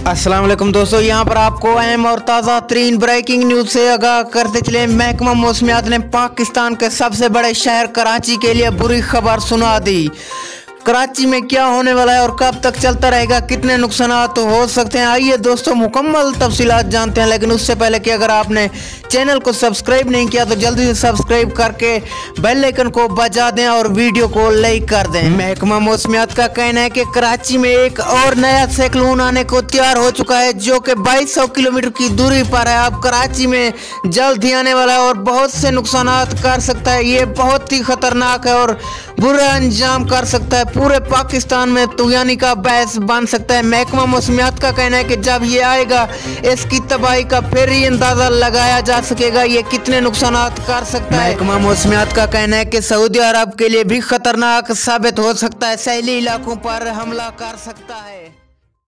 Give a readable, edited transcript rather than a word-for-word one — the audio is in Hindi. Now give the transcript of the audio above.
अस्सलाम वालेकुम दोस्तों, यहाँ पर आपको अहम और ताज़ा तरीन ब्रेकिंग न्यूज़ से आगाह करते चले। महकमा मौसमियात ने पाकिस्तान के सबसे बड़े शहर कराची के लिए बुरी खबर सुना दी। कराची में क्या होने वाला है और कब तक चलता रहेगा, कितने नुकसान तो हो सकते हैं, आइए दोस्तों मुकम्मल तफसीलात जानते हैं। लेकिन उससे पहले कि अगर आपने चैनल को सब्सक्राइब नहीं किया तो जल्दी से सब्सक्राइब करके बेल आइकन को बजा दें और वीडियो को लाइक कर दें। महकमा मौसमियात का कहना है कि कराची में एक और नया साइक्लोन आने को तैयार हो चुका है जो कि 2200 किलोमीटर की दूरी पर है। अब कराची में जल्द ही आने वाला है और बहुत से नुकसान कर सकता है। ये बहुत ही खतरनाक है और बुरा अंजाम कर सकता है। पूरे पाकिस्तान में तूफानी का बहस बन सकता है। महकमा मौसमियात का कहना है कि जब ये आएगा इसकी तबाही का फिर ही अंदाजा लगाया जा सकेगा ये कितने नुकसान कर सकता है। महकमा मौसमियात का कहना है कि सऊदी अरब के लिए भी खतरनाक साबित हो सकता है, सैली इलाकों पर हमला कर सकता है।